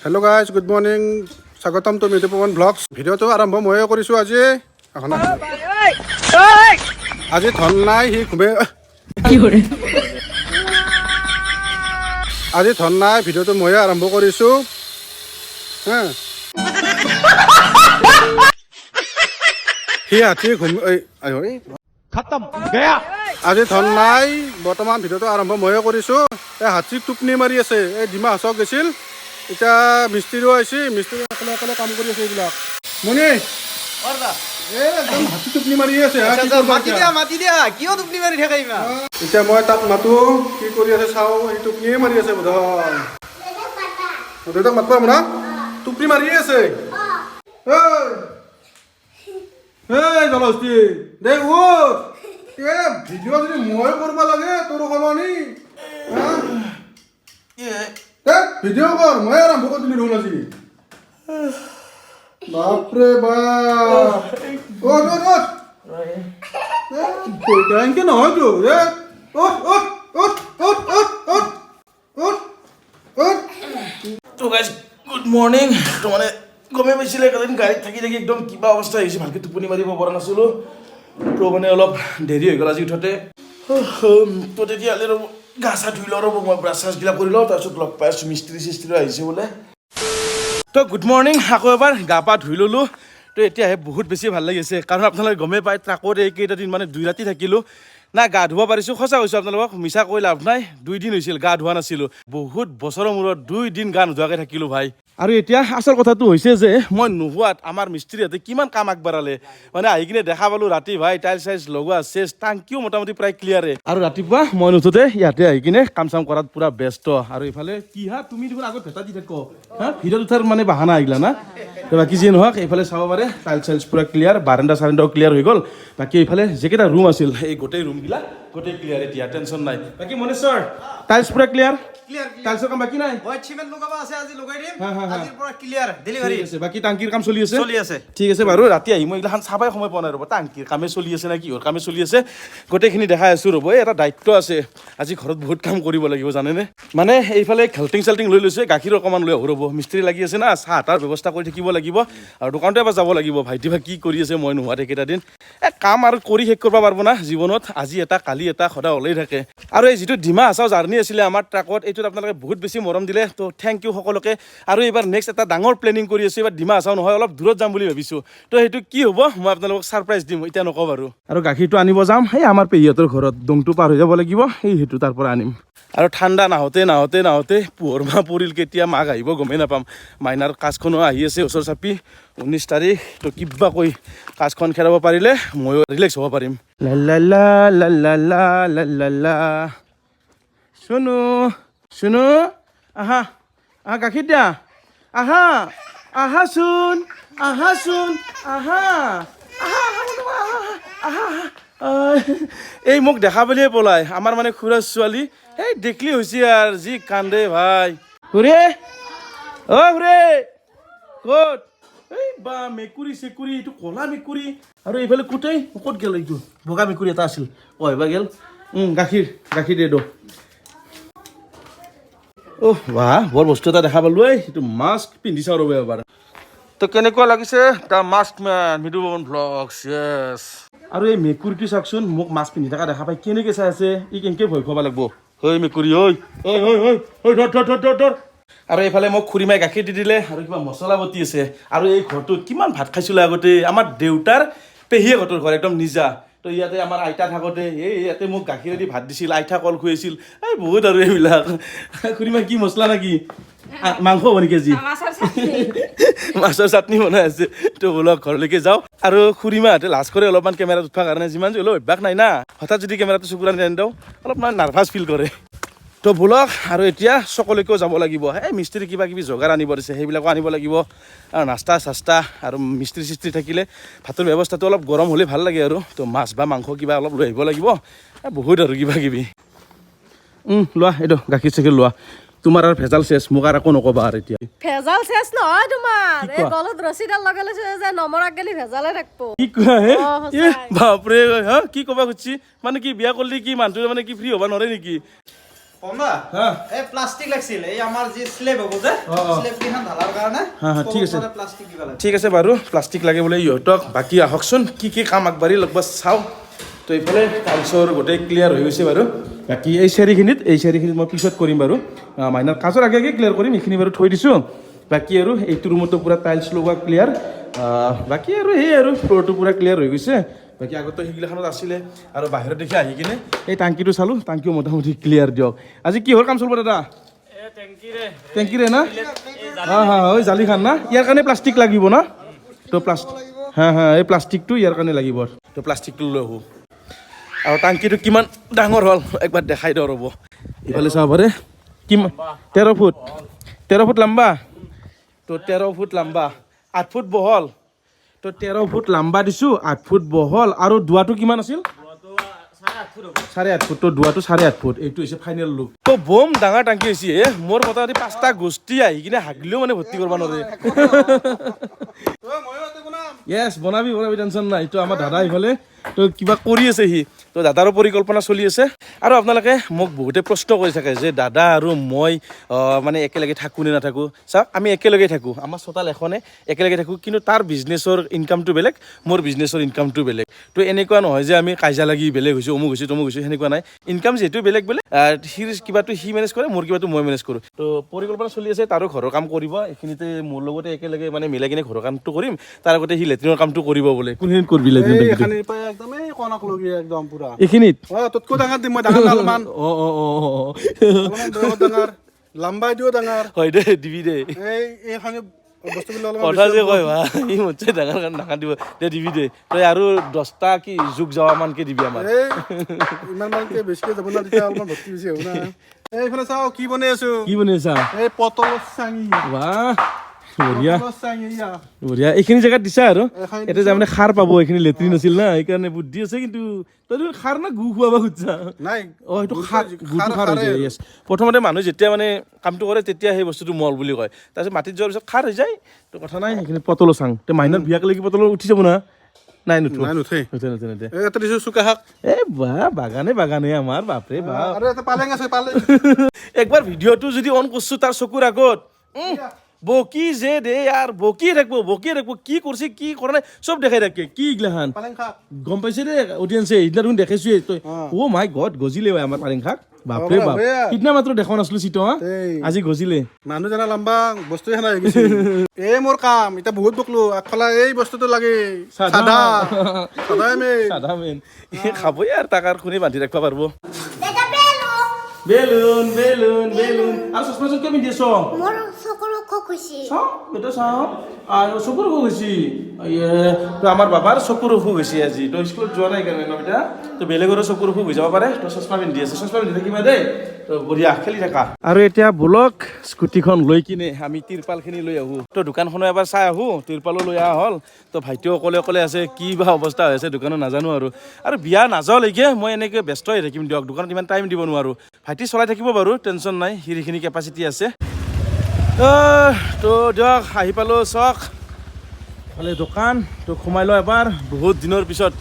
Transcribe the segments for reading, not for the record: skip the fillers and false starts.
Hello guys, good morning. Sagatam to Mridu Pawan vlogs. Video to arambo moye korisu aji. Aji thon nai hi khume. Aji thon nai video to moye arambo korisu. Hi ati khum ayo खत्म गया আজি ধন নাই বৰ্তমান ভিডিওটো আৰম্ভ ময়ে কৰিছো এই হাতী টুপনি মাৰি আছে এই ডিমা হাছক গৈছিল এতিয়া মিস্ত্ৰীও আহিছে মিস্ত্ৰী অকলে অকলে কাম কৰি আছে এইবিলাক মনি অৰদা একদম হাতী টুপনি মাৰি আছে মাতি দিয়া কিয় টুপনি মাৰি থাকা ইমা এতিয়া মই তাক মাতো কি কৰি আছে চাও এই টুপনিয়ে মাৰি আছে বোধহয় দেউতাক মাতবা না টুপনি মাৰি আছে এই জলস্তি দে ও এ ভিডিও যদি মই কৰিব লাগে তোৰ কলনি এ ভিডিও কৰ মই আৰম্ভ কৰি দিলি ৰ'ল আজি বাপৰে বাপ ও কেনেকে নহয় তো এ তো গাইজ গুড মৰ্নিং তো মানে গমে পাইছিলে একেদিন গাড়ীত থাকি থাকি একদম কিবা অৱস্থা হৈছে ভালকৈ টোপনি মাৰিব পৰা নাছিলোঁ তো মানে অলপ দেৰি হৈ গ'ল আজি উঠোতে তো তেতিয়াহ'লে ৰ'ব গা চা ধুই লওঁ ৰ'ব মই ব্ৰাছ চাছবিলাক কৰি লওঁ তাৰপিছত লগ পাই আছোঁ মিস্ত্ৰী চিস্ত্ৰী আহিছে বোলে তো গুড মৰ্নিং আকৌ এবাৰ গা পা ধুই ল'লোঁ তো এতিয়াহে বহুত বেছি ভাল লাগিছে কাৰণ আপোনালোকে গমেই পায় ট্ৰাকত এইকেইটা দিন মানে 2 ৰাতি থাকিলোঁ না গা ধুব পাৰিছোঁ সঁচা কৈছোঁ আপোনালোকক মিছা কৈ লাভ নাই 2 দিন হৈছিল গা ধোৱা নাছিলোঁ বহুত বছৰৰ মূৰত 2 দিন গা নোধোৱাকৈ থাকিলোঁ ভাই আৰু এতিয়া আচল কথাটো হৈছে যে মই নোহোৱাত আমাৰ মিস্ত্ৰীহঁতে কিমান কাম আগবঢ়ালে মানে আহি কিনে দেখা পালোঁ ৰাতি ভাই টাইলছ চাইলছ লগোৱা চেচ টাংকিও মোটামুটি প্ৰায় ক্লিয়াৰে আৰু ৰাতিপুৱা মই নুঠোতে ইয়াতে আহি কিনে কাম চাম কৰাত পুৰা ব্যস্ত আৰু এইফালে কি তুমি দেখোন আগত ভেটা দি থাকো ভিডিঅ'ত উঠাৰ মানে বাহানা আহিলা না বাকী যি নহওক এইফালে চাব পাৰে টাইলছ চাইলছ পুৰা ক্লিয়াৰ বাৰাণ্ডা চাৰাণ্ডাও ক্লিয়াৰ হৈ গ'ল বাকী এইফালে যিকেইটা ৰুম আছিল এই গোটেই ৰুমবিলাক গোটেই ক্লিয়াৰ এতিয়া টেনশ্যন নাই বাকী মনেশ্বৰ টাইলছ পুৰা ক্লিয়াৰ টাইলছৰ কাম বাকী নাই ওই সিমেন্ট লগাবা আছে আজি লগাই দিম আজিৰ পৰা ক্লিয়াৰ ডেলিভাৰী আছে বাকী টাংকিৰ কাম চলি আছে ঠিক আছে বাৰু ৰাতি আহি মই এইগিলাখান চাবাই সময় পোৱা নাই ৰ'ব টাংকিৰ কামে চলি আছে নে কিহৰ কামে চলি আছে গোটেইখিনি দেখাই আছোঁ ৰ'ব এটা দায়িত্ব আছে আজি ঘৰত বহুত কাম কৰিব লাগিব জানেনে মানে এইফালে খেল্টিং চেল্টিং লৈ লৈছে গাখীৰ অকণমান লৈ আহোঁ ৰ'ব মিস্ত্ৰী লাগি আছে না চাহ তাৰ ব্যৱস্থা কৰি থাকিব লাগিব আৰু দোকানতে এবাৰ যাব লাগিব ভাইটি বা কি কৰি আছে মই নোহোৱাত এইকেইটা দিন কাম আৰু কৰি শেষ কৰিব পাৰিব না জীৱনত আজি এটা কালি এটা সদায় ওলাই থাকে আৰু এই যিটো ডিমা হাছাও জাৰ্ণি আছিলে আমাৰ ট্ৰাকত এইটোত আপোনালোকে বহুত বেছি মৰম দিলে তো থেংক ইউ সকলোকে আৰু এইবাৰ নেক্সট এটা ডাঙৰ প্লেনিং কৰি আছোঁ এইবাৰ ডিমা হাছাও নহয় অলপ দূৰত যাম বুলি ভাবিছোঁ তো সেইটো কি হ'ব মই আপোনালোকক ছাৰপ্ৰাইজ দিম এতিয়া নকওঁ বাৰু আৰু গাখীৰটো আনিব যাম সেই আমাৰ পেহীহঁতৰ ঘৰত দংটো পাৰ হৈ যাব লাগিব সেইটো তাৰ পৰা আনিম আৰু ঠাণ্ডা নাহোঁতে পোহৰ মাহ পৰিল কেতিয়া মাঘ আহিব গমেই নাপাম মাইনাৰ কাজখনো আহি আছে ওচৰ চাপি 19 তাৰিখ তো কিবা কৈ কাজখন খেলাব পাৰিলে ময়ো ৰিলেক্স হ'ব পাৰিম লা শুনো আহা গাখীৰ দিয়া আহাচোন এই মোক দেখা বুলিয়ে পলাই আমাৰ মানে খুৰাৰ ছোৱালী এই দেখলি হৈছে আৰু যি কান্দে ভাই খুৰে ক'ত এই বা মেকুৰী চেকুৰী এইটো ক'লা মেকুৰী আৰু এইফালে কোটেই ক'ত গেল এইটো বগা মেকুৰী এটা আছিল বা গেল গাখীৰ দে বাহ বৰ বস্তু এটা দেখা পালোঁ এইটো মাস্ক পিন্ধি চাওঁ ৰ'ব এবাৰ তো কেনেকুৱা লাগিছে দ্য মাস্ক মেন মৃদু পৱন ভ্লগছ য়েছ আৰু এই মেকুৰীটো চাওকচোন মোক মাস্ক পিন্ধি থকা দেখা পাই কেনেকৈ চাই আছে ই কেনেকৈ ভয় খুৱাব লাগিব ঐ মেকুৰী ধৰ আৰু এইফালে মোক খুৰীমাই গাখীৰ দি দিলে আৰু কিবা মছলা বটি আছে আৰু এই ঘৰটোত কিমান ভাত খাইছিলোঁ আগতে আমাৰ দেউতাৰ পেহীয়েকহঁতৰ ঘৰ একদম নিজা তো ইয়াতে আমাৰ আইতা থাকোঁতে ইয়াতে মোক গাখীৰেদি ভাত দিছিল আইতা কল খুৱাইছিল এই বহুত আৰু এইবিলাক খুৰীমা কি মছলা নেকি মাংস হ'ব নেকি আজি মাছৰ চাটনি বনাই আছে তো বোলক ঘৰলৈকে যাওঁ আৰু খুৰীমাহঁতে লাজ কৰে অলপমান কেমেৰাত উঠোৱাৰ কাৰণে যিমান যি হ'লেও অভ্যাস নাই না হঠাৎ যদি কেমেৰাটো চকুৰ আনি দিওঁ অলপমান নাৰ্ভাছ ফিল কৰে তো বোলক আৰু এতিয়া সকলোকেও যাব লাগিব এই মিস্ত্ৰী কিবা কিবি যোগাৰ আনিব দিছে সেইবিলাকো আনিব লাগিব আৰু নাস্তা চাস্তা আৰু মিস্ত্ৰী চিস্ত্ৰী থাকিলে ভাতৰ ব্যৱস্থাটো অলপ গৰম হ'লে ভাল লাগে আৰু তো মাছ বা মাংস কিবা অলপ লৈ আহিব লাগিব বহুত আৰু কিবা কিবি লোৱা এইটো গাখীৰ চাখীৰ লোৱা তোমাৰ আৰু ভেজাল চেচ মোক আৰু একো নকবা আৰু এতিয়া ভেজাল চেচ নহয় তোমাৰ এই গলত ৰছীডাল লগাই লৈছে যে নমৰাক গেলি ভেজালে থাকব কি কোৱা বাপৰে কি ক'বা খুজিছি মানে কি বিয়া কৰিলে কি মানুহটো মানে কি ফ্ৰী হ'ব নোৱাৰে নেকি কমা হা এই প্লাষ্টিক লাগছিল এই আমাৰ যি স্লেব হ'ব যে স্লেব কিখান ঢালাৰ কাৰণে ঠিক আছে প্লাষ্টিক দিবা লাগে ঠিক আছে বাৰু প্লাষ্টিক লাগে বোলে ইহঁতক বাকী আহকচোন কি কাম আগবাঢ়ি লগ চাওঁ তো এইফালে টাইলছৰ গোটেই ক্লিয়াৰ হৈ গৈছে বাৰু বাকী এই চাৰিখিনিত মই পিছত কৰিম বাৰু মাইনাৰ কাজৰ আগে ক্লিয়াৰ কৰিম এইখিনি বাৰু থৈ দিছোঁ বাকী আৰু এইটো ৰুমতো পূৰা টাইলছ লগোৱা ক্লিয়াৰ বাকী আৰু সেই আৰু ফ্ল'ৰটো পূৰা ক্লিয়াৰ হৈ গৈছে বাকী আগতো সেইগিলাখনত আছিলে আৰু বাহিৰত দেখি আহি কিনে এই টাংকিটো চালোঁ টাংকিও মোটামুটি ক্লিয়াৰ দিয়ক আজি কিহৰ কাম চলিব দাদা টেংকিৰে না ঐ জালিখান না ইয়াৰ কাৰণে প্লাষ্টিক লাগিব না তো প্লাষ্টিক এই প্লাষ্টিকটো ইয়াৰ কাৰণে লাগিব তো প্লাষ্টিকটো লৈ আহোঁ আৰু টাংকিটো কিমান ডাঙৰ হ'ল একবাৰ দেখাই দিওঁ ৰ'ব ইফালে চাব পাৰে কিমান 13 ফুট লম্বা তো 13 ফুট লম্বা 8 ফুট বহল তো 13 ফুট লম্বা দিছোঁ 8 ফুট বহল আৰু দুৱাটো কিমান আছিল 8.5 ফুট তো দুৱাটো 8.5 ফুট এইটো হৈছে ফাইনেল লুক তো বম ডাঙৰ টাংকি হৈছে মোৰ মোটামুটি 5টা গোষ্ঠী আহি কিনে হাগিলেও মানে ভৰ্তি কৰিব নোৱাৰে য়েছ বনাবি টেনশ্যন নাই এইটো আমাৰ দাদা ইফালে তো কিবা কৰি আছে সি তো দাদাৰো পৰিকল্পনা চলি আছে আৰু আপোনালোকে মোক বহুতে প্ৰশ্ন কৰি থাকে যে দাদা আৰু মই মানে একেলগে থাকোঁ নে নাথাকোঁ চাওক আমি একেলগে থাকোঁ আমাৰ চোতাল এখনে একেলগে থাকোঁ কিন্তু তাৰ বিজনেছৰ ইনকামটো বেলেগ মোৰ বিজনেছৰ ইনকামটো বেলেগ তো এনেকুৱা নহয় যে আমি কাজিয়া লাগি বেলেগ হৈছোঁ অমুক হৈছোঁ তমুক হৈছোঁ সেনেকুৱা নাই ইনকাম যিহেতু বেলেগ সি কিবাটো সি মেনেজ কৰে মোৰ কিবাটো মই মেনেজ কৰোঁ তো পৰিকল্পনা চলি আছে তাৰো ঘৰৰ কাম কৰিব এইখিনিতে মোৰ লগতে একেলগে মানে মিলাই কিনে ঘৰৰ কামটো কৰিম তাৰ আগতে সি লেট্ৰিনৰ কামটো কৰিব বোলে কোনখিনিত কৰবি একদমেই কনক লগি একদম পুৰা এইখিনিত তোতকৈ ডাঙৰ দিম মই ডাঙৰ অলপমান ডাঙৰ লম্বাই দিও ডাঙৰ হয় দে দিবি দে এইখানে বস্তুবিলাক কথা যে কয় ভা ই মোতছে ডাঙৰ দিব দে দিবি দে তই আৰু 10টা কি যুগ যাৱা মানকে দিবি আমাৰ ইমান মানকে বেছিকে যাব না তেতিয়া অলপমান ভৰ্তি বেছি হ'ব না এইফালে চাও কি বনাই আছো এই পটল চাঙি বাহ বঢ়িয়া এইখিনি জেগাত দিছা আৰু এতিয়া যে মানে সাৰ পাব এইখিনি লেট্ৰিন আছিল না সেইকাৰণে বুদ্ধি আছে কিন্তু তই সাৰ না গু খুৱাব খুজিছা নাই সেইটো সাৰ হৈ যায় য়েছ প্ৰথমতে মানুহ যেতিয়া মানে কামটো কৰে তেতিয়া সেই বস্তুটো মল বুলি কয় তাৰপিছত মাটিত যোৱাৰ পিছত সাৰ হৈ যায় তো কথা নাই সেইখিনি পটলো চাং তে মাইনাৰ বিয়াক লাগি পটল উঠি যাব না নাই নুঠে বাগানে আমাৰ বাপৰে একবাৰ ভিডিঅ'টো যদি অন কৰিছো তাৰ চকুৰ আগত বকি যে দে ইয়াৰ বকি থাকিব কি কৰিছে কি কৰা নাই চব দেখাই থাকে কি এইগিলাখান গম পাইছে দে অডিয়েঞ্চে সেইদিনা তুমি দেখাইছোৱে তই অ' মাই গড গজিলে আমাৰ পালেং শাক বাপৰে বাপ সিদিনা মাত্ৰ দেখা নাছিলো চিটো আজি গজিলে মানুহ জানা লম্বা বস্তু খানা হৈ গৈছে এই মোৰ কাম এতিয়া বহুত বকলো আগফালে এই বস্তুটো লাগে সাদা মেইন খাবই আৰু তাক আৰু কোনে বান্ধি ৰাখিব পাৰিব বেলুন আৰু চশমা চশমা পিন্ধি আছ মোৰ চকুৰ অসুখ হৈছে চাওঁ বেটা চাওঁ আৰু চকুৰ অসুখ হৈছে তো আমাৰ বাবাৰ চকুৰ অসুখ হৈছে আজি তই স্কুলত যোৱা নাই কাৰণে ন বেটা তো বেলেগৰো চকুৰ অসুখ হৈ যাব পাৰে তো চশমা পিন্ধি আছে চশমা পিন্ধি থাকিবা দেই তো বঢ়িয়া খেলি থাকা আৰু এতিয়া বলক স্কুটিখন লৈ কিনে আমি তিৰপালখিনি লৈ আহোঁ তো দোকানখনো এবাৰ চাই আহোঁ তিৰপালো লৈ অহা হ'ল তো ভাইটিও অকলে আছে কি বা অৱস্থা হৈ আছে দোকানত নাজানো আৰু বিয়া নাযাওঁলৈকে মই এনেকৈ ব্যস্ত হৈ থাকিম দিয়ক দোকানত ইমান টাইম দিব নোৱাৰোঁ ভাইটি চলাই থাকিব বাৰু টেনশ্যন নাই সেইখিনি কেপাচিটি আছে তো দিয়ক আহি পালোঁ চক ভালে দোকান তো সোমাই লওঁ এবাৰ বহুত দিনৰ পিছত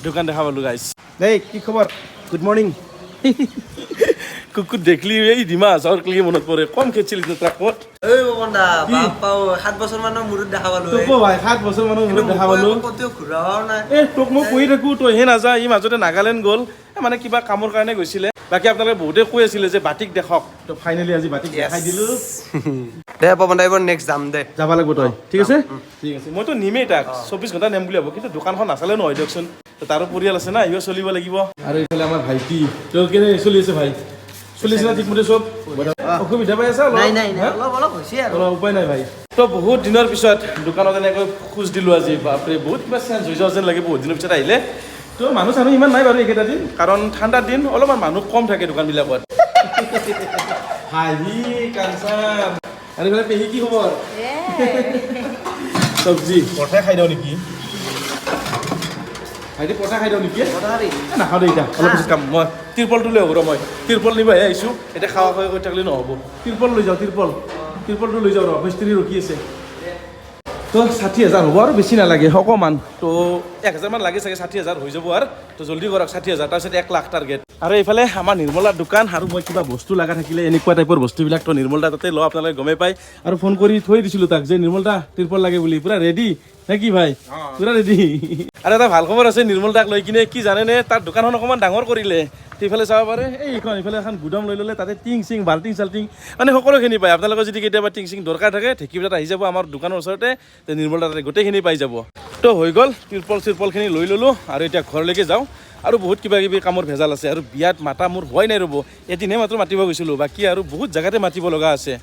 দোকান দেখা পালোঁ গাইছ দেই কি খবৰ গুড মৰ্ণিং কুকুৰ দেখলি এই ডিমা হাছাওৰ ক্লিয়ে মনত পৰে কম খেলিছিলি ট্ৰাকত এই বকন্দা বাপাও 7 বছৰ মানৰ মূৰত দেখা পালো তোকো ভাই 7 বছৰ মানৰ মূৰত দেখা পালোঁ কতও ঘুৰাও নাই তোক মই কৈ থাকোঁ তই হে নাযা ই মাজতে নাগালেণ্ড গ'ল মানে কিবা কামৰ কাৰণে গৈছিলে বাকী আপোনালোকে বহুতে কৈ আছিলে যে বাটিক দেখক তো ফাইনেলি আজি বাটিক দেখাই দিলোঁ দে পাবন দাইবৰ নেক্সট যাম দে যাব লাগিব তই ঠিক আছে মইতো নিমেই তাক 24 ঘণ্টা নেম বুলি ভাবোঁ কিন্তু দোকানখন নাচালে নহয় দিয়কচোন তাৰো পৰিয়াল আছে না ইও চলিব লাগিব আৰু এইফালে আমাৰ ভাইটি তোৰ কেনে চলি আছে ভাই চলিছে না ঠিকমতে চব অসুবিধা পাই আছে অলপ হৈছে আৰু উপায় নাই ভাই তো বহুত দিনৰ পিছত দোকানত এনেকৈ খোজ দিলোঁ আজি বাপৰে বহুত কিবা চেঞ্জ হৈ যোৱা যেন লাগে বহুত দিনৰ পিছত আহিলে তো মানুহ চানুহ ইমান নাই বাৰু এইকেইটা দিন কাৰণ ঠাণ্ডাৰ দিন অলপমান মানুহ কম থাকে দোকানবিলাকত হাঁহি কাঞ্চান আৰু এইফালে পেহী কি খবৰ চব্জি পঠাই খাই দিওঁ নেকি ভাইটি পঠা খাই দিওঁ নেকি নাখাওঁ দে এতিয়া অলপ পিছত কাম মই তিৰপলটো লৈ আহোঁ মই তিৰপল নিবহে আহিছোঁ এতিয়া খাৱা খোৱা কৰি থাকিলে নহ'ব তিৰপল লৈ যাওঁ তিৰপলটো লৈ যাওঁ ৰ মিস্ত্ৰী ৰখি আছে তো 60,000 হ'ব আৰু বেছি নালাগে অকণমান তো 1000 মান লাগে চাগে 60000 হৈ যাব আৰু তো জলদি কৰক 60000 তাৰপিছত 1 লাখ টাৰ্গেট আৰু এইফালে আমাৰ নিৰ্মলাৰ দোকান আৰু মই কিবা বস্তু লগা থাকিলে এনেকুৱা টাইপৰ বস্তুবিলাক তো নিৰ্মলদা তাতে ল আপোনালোকে গমে পায় আৰু ফোন কৰি থৈ দিছিলোঁ তাক যে নিৰ্মলদা তিৰপল লাগে বুলি পুৰা ৰেডি নে কি ভাই পুৰা ৰেডি আৰু এটা ভাল খবৰ আছে নিৰ্মলদাক লৈ কিনে কি জানেনে তাৰ দোকানখন অকণমান ডাঙৰ কৰিলে এইফালে চাব পাৰে এইখন এইফালে এখন গুদাম লৈ ল'লে তাতে টিং চিং বাল্টিং চাল্টিং মানে সকলোখিনি পায় আপোনালোকৰ যদি কেতিয়াবা টিং চিং দৰকাৰ থাকে ঢেকিপুটাত আহি যাব আমাৰ দোকানৰ ওচৰতে নিৰ্মলদা তাতে গোটেইখিনি পাই যাব তো হৈ গ'ল তিৰপল চিৰপলখিনি লৈ ল'লোঁ আৰু এতিয়া ঘৰলৈকে যাওঁ আৰু বহুত কিবা কিবি কামৰ ভেজাল আছে আৰু বিয়াত মাতা মোৰ হোৱাই নাই ৰ'ব এদিনহে মাত্ৰ মাতিব গৈছিলোঁ বাকী আৰু বহুত জেগাতে মাতিব লগা আছে